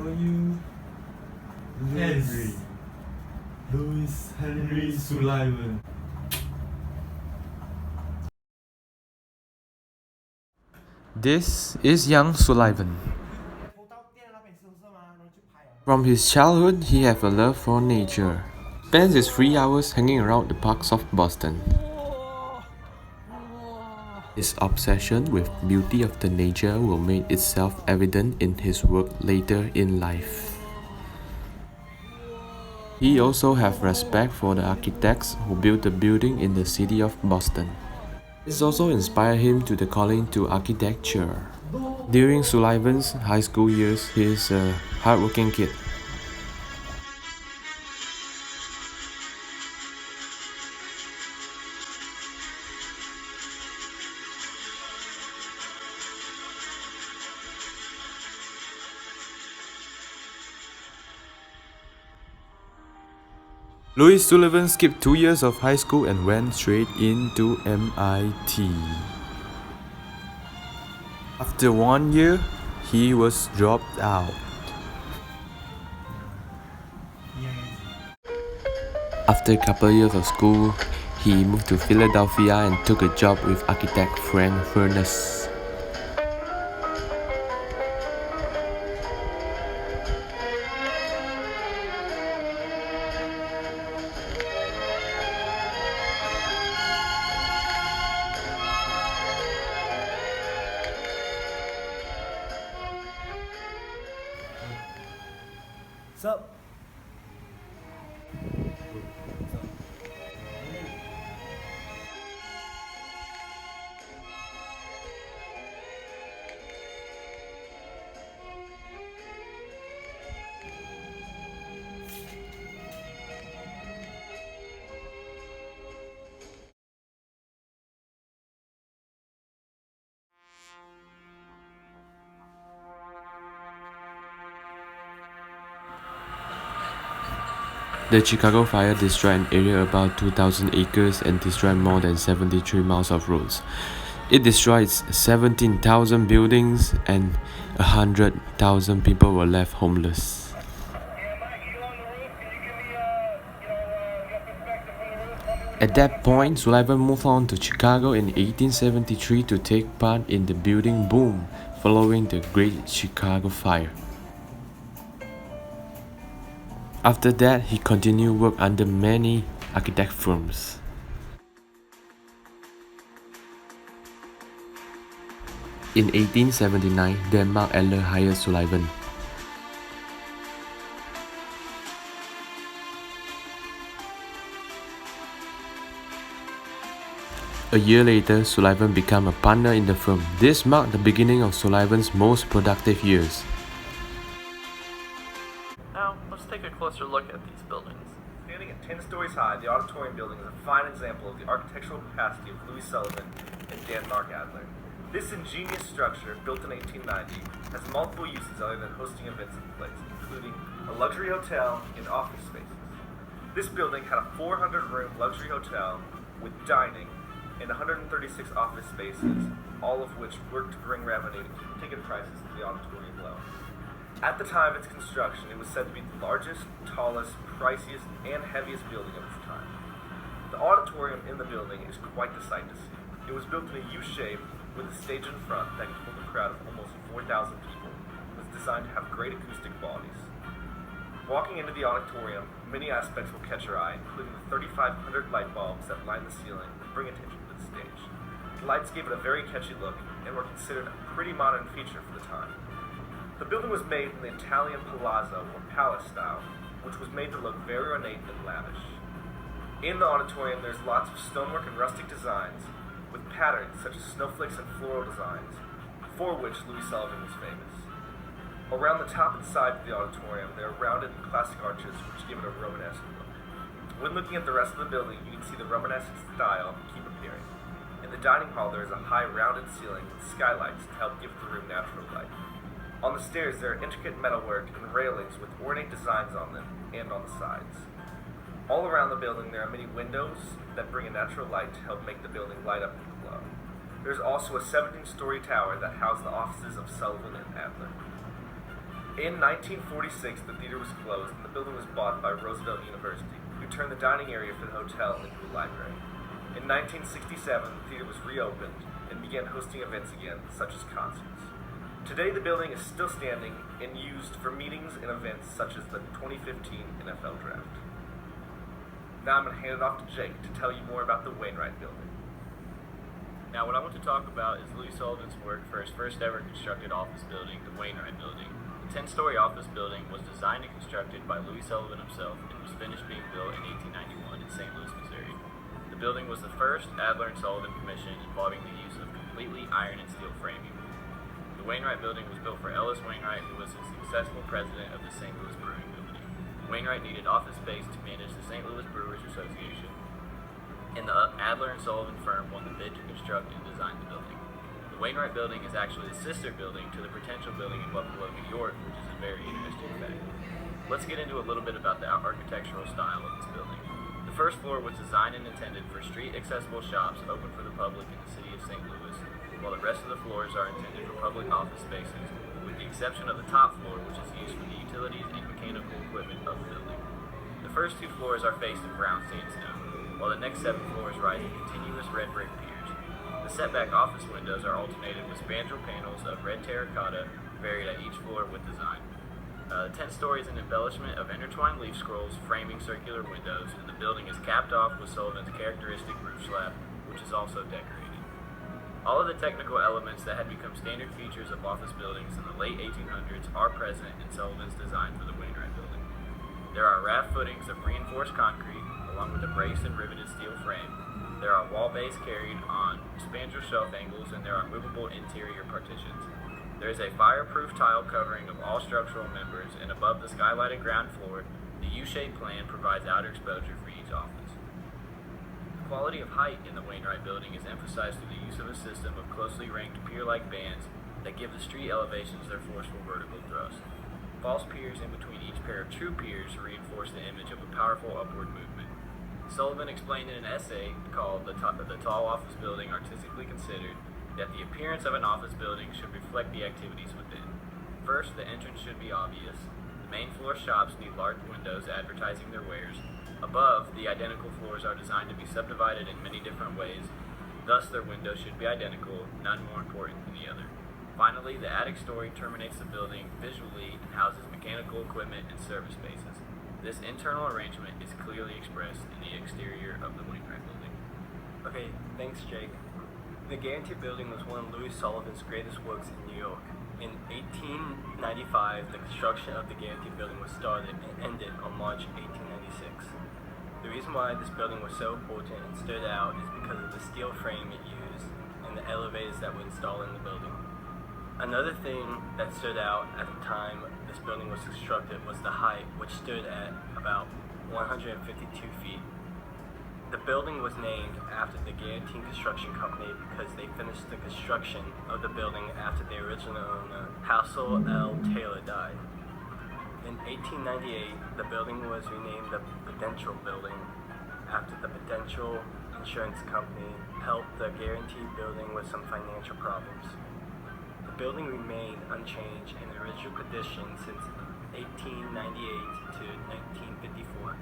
for you. Yes. Louis Henry Sullivan. This is young Sullivan. From his childhood, he had a love for nature. Spends his free hours hanging around the parks of Boston. His obsession with beauty of the nature will make itself evident in his work later in life. He also has respect for the architects who built the building in the city of Boston. This also inspired him to the calling to architecture. During Sullivan's high school years, he is a hardworking kid. Louis Sullivan skipped 2 years of high school and went straight into MIT. After 1 year, he was dropped out. After a couple years of school, he moved to Philadelphia and took a job with architect Frank Furness. What's up? The Chicago fire destroyed an area about 2,000 acres and destroyed more than 73 miles of roads. It destroyed 17,000 buildings and 100,000 people were left homeless. At that point, Sullivan moved on to Chicago in 1873 to take part in the building boom following the Great Chicago Fire. After that, he continued work under many architect firms. In 1879, Denmark Eller hired Sullivan. A year later, Sullivan became a partner in the firm. This marked the beginning of Sullivan's most productive years. Now, let's take a closer look at these buildings. Standing at 10 stories high, the Auditorium building is a fine example of the architectural capacity of Louis Sullivan and Denmark Adler. This ingenious structure, built in 1890, has multiple uses other than hosting events in the place, including a luxury hotel and office spaces. This building had a 400-room luxury hotel with dining and 136 office spaces, all of which worked to bring revenue to keep ticket prices to the auditorium low. At the time of its construction, it was said to be the largest, tallest, priciest, and heaviest building of its time. The auditorium in the building is quite the sight to see. It was built in a U shape with a stage in front that could hold a crowd of almost 4,000 people. It was designed to have great acoustic qualities. Walking into the auditorium, many aspects will catch your eye, including the 3,500 light bulbs that line the ceiling and bring attention to the stage. The lights gave it a very catchy look and were considered a pretty modern feature for the time. The building was made in the Italian palazzo or palace style, which was made to look very ornate and lavish. In the auditorium, there's lots of stonework and rustic designs, with patterns such as snowflakes and floral designs, for which Louis Sullivan was famous. Around the top and side of the auditorium, there are rounded and classic arches which give it a Romanesque look. When looking at the rest of the building, you can see the Romanesque style keep appearing. In the dining hall, there is a high rounded ceiling with skylights to help give the room natural light. On the stairs, there are intricate metalwork and railings with ornate designs on them and on the sides. All around the building, there are many windows that bring a natural light to help make the building light up and glow. There's also a 17-story tower that housed the offices of Sullivan and Adler. In 1946, the theater was closed and the building was bought by Roosevelt University, who turned the dining area for the hotel into a library. In 1967, the theater was reopened and began hosting events again, such as concerts. Today, the building is still standing and used for meetings and events such as the 2015 NFL Draft. Now I'm going to hand it off to Jake to tell you more about the Wainwright Building. Now what I want to talk about is Louis Sullivan's work for his first ever constructed office building, the Wainwright Building. The 10-story office building was designed and constructed by Louis Sullivan himself and was finished being built in 1891 in St. Louis, Missouri. The building was the first Adler and Sullivan commission involving the use of completely iron and steel framing. The Wainwright Building was built for Ellis Wainwright, who was a successful president of the St. Louis Brewing Company. Wainwright needed office space to manage the St. Louis Brewers Association, and the Adler and Sullivan firm won the bid to construct and design the building. The Wainwright Building is actually the sister building to the Prudential Building in Buffalo, New York, which is a very interesting fact. Let's get into a little bit about the architectural style of this building. The first floor was designed and intended for street-accessible shops open for the public in the city of St. Louis, while the rest of the floors are intended for public office spaces, with the exception of the top floor, which is used for the utilities and mechanical equipment of the building. The first two floors are faced in brown sandstone, while the next 7 floors rise in continuous red brick piers. The setback office windows are alternated with spandrel panels of red terracotta, varied at each floor with design. 10 stories an embellishment of intertwined leaf scrolls framing circular windows, and the building is capped off with Sullivan's characteristic roof slab, which is also decorated. All of the technical elements that had become standard features of office buildings in the late 1800s are present in Sullivan's design for the Wainwright Building. There are raft footings of reinforced concrete, along with a braced and riveted steel frame. There are wall bays carried on spandrel shelf angles, and there are movable interior partitions. There is a fireproof tile covering of all structural members, and above the skylighted ground floor, the U-shaped plan provides outer exposure for each office. The quality of height in the Wainwright Building is emphasized through the use of a system of closely ranked pier-like bands that give the street elevations their forceful vertical thrust. False piers in between each pair of true piers reinforce the image of a powerful upward movement. Sullivan explained in an essay called The Tall Office Building Artistically Considered that the appearance of an office building should reflect the activities within. First, the entrance should be obvious. The main floor shops need large windows advertising their wares. Above, the identical floors are designed to be subdivided in many different ways, thus their windows should be identical, none more important than the other. Finally, the attic story terminates the building visually and houses mechanical equipment and service spaces. This internal arrangement is clearly expressed in the exterior of the Wainwright Building. Okay, thanks Jake. The Guarantee Building was one of Louis Sullivan's greatest works in New York. In 1895, the construction of the Guarantee Building was started and ended on March 1896. The reason why this building was so important and stood out is because of the steel frame it used and the elevators that were installed in the building. Another thing that stood out at the time this building was constructed was the height, which stood at about 152 feet. The building was named after the Guarantee Construction Company because they finished the construction of the building after the original owner, Hassel L. Taylor, died. In 1898, the building was renamed the Prudential Building after the Prudential Insurance Company helped the Guarantee Building with some financial problems. The building remained unchanged in the original condition since 1898 to 1954.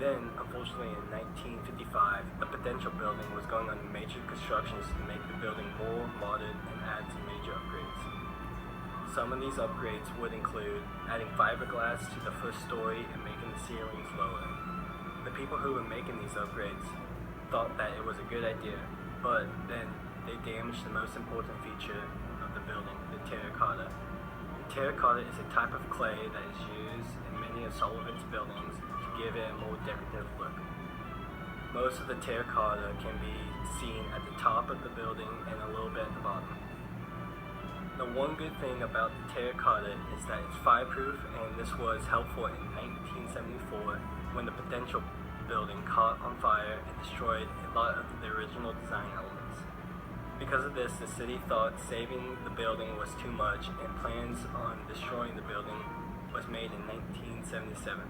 Then, unfortunately, in 1955, the Prudential Building was going on major constructions to make the building more modern and add some major upgrades. Some of these upgrades would include adding fiberglass to the first story and making the ceilings lower. The people who were making these upgrades thought that it was a good idea, but then they damaged the most important feature of the building, the terracotta. The terracotta is a type of clay that is used in many of Sullivan's buildings to give it a more decorative look. Most of the terracotta can be seen at the top of the building and a little bit at the bottom. The one good thing about the terracotta is that it's fireproof, and this was helpful in 1974 when the Prudential Building caught on fire and destroyed a lot of the original design elements. Because of this, the city thought saving the building was too much, and plans on destroying the building was made in 1977.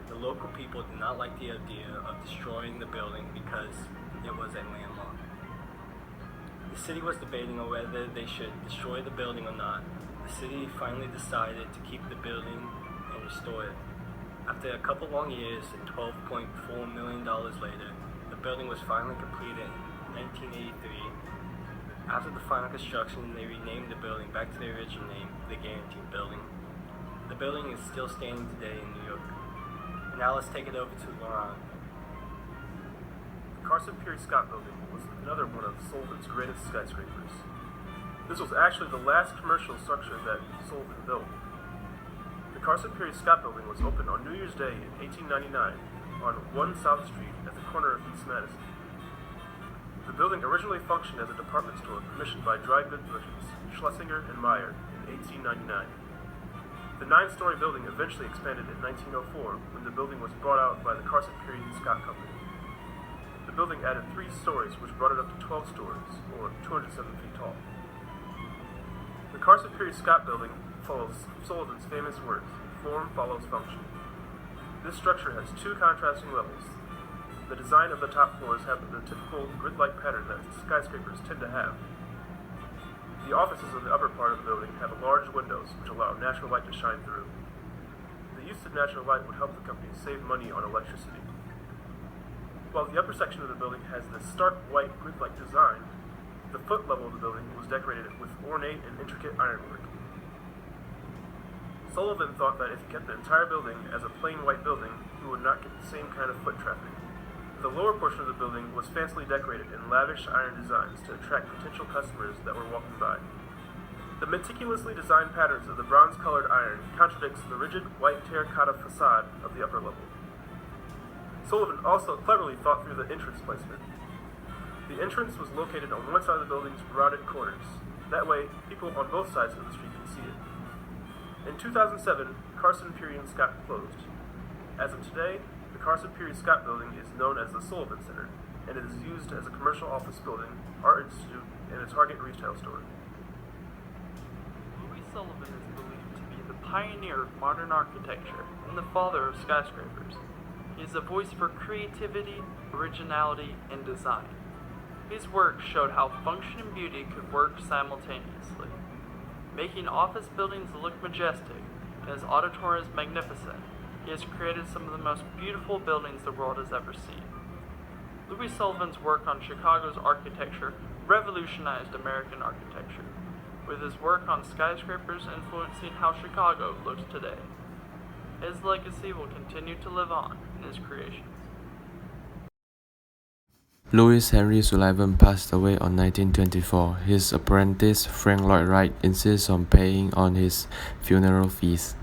The local people did not like the idea of destroying the building because it was a landmark. The city was debating on whether they should destroy the building or not. the city finally decided to keep the building and restore it. After a couple long years and $12.4 million later, the building was finally completed in 1983. After the final construction, they renamed the building back to their original name, the Guarantee Building. The building is still standing today in New York. And now let's take it over to Laurent. The Carson Pirie Scott Building was another one of Sullivan's greatest skyscrapers. This was actually the last commercial structure that Sullivan built. The Carson Pirie Scott Building was opened on New Year's Day in 1899 on 1 South Street at the corner of East Madison. The building originally functioned as a department store commissioned by dry goods merchants Schlesinger and Meyer in 1899. The 9-story building eventually expanded in 1904 when the building was bought out by the Carson Pirie Scott Company. The building added 3 stories, which brought it up to 12 stories, or 207 feet tall. The Carson Pirie Scott Building follows Sullivan's famous words, "Form follows function." This structure has 2 contrasting levels. The design of the top floors have the typical grid-like pattern that skyscrapers tend to have. The offices of the upper part of the building have large windows which allow natural light to shine through. The use of natural light would help the company save money on electricity. While the upper section of the building has this stark white grid-like design, the foot level of the building was decorated with ornate and intricate ironwork. Sullivan thought that if he kept the entire building as a plain white building, he would not get the same kind of foot traffic. The lower portion of the building was fancily decorated in lavish iron designs to attract potential customers that were walking by. The meticulously designed patterns of the bronze-colored iron contradicts the rigid white terracotta facade of the upper level. Sullivan also cleverly thought through the entrance placement. The entrance was located on one side of the building's rounded corners. That way, people on both sides of the street could see it. In 2007, Carson Pirie and Scott closed. As of today, the Carson Pirie Scott Building is known as the Sullivan Center, and it is used as a commercial office building, art institute, and a Target retail store. Louis Sullivan is believed to be the pioneer of modern architecture and the father of skyscrapers. He is a voice for creativity, originality, and design. His work showed how function and beauty could work simultaneously, making office buildings look majestic and his auditoriums magnificent. He has created some of the most beautiful buildings the world has ever seen. Louis Sullivan's work on Chicago's architecture revolutionized American architecture, with his work on skyscrapers influencing how Chicago looks today. His legacy will continue to live on in his creations. Louis Henry Sullivan passed away on 1924. His apprentice, Frank Lloyd Wright, insists on paying on his funeral fees.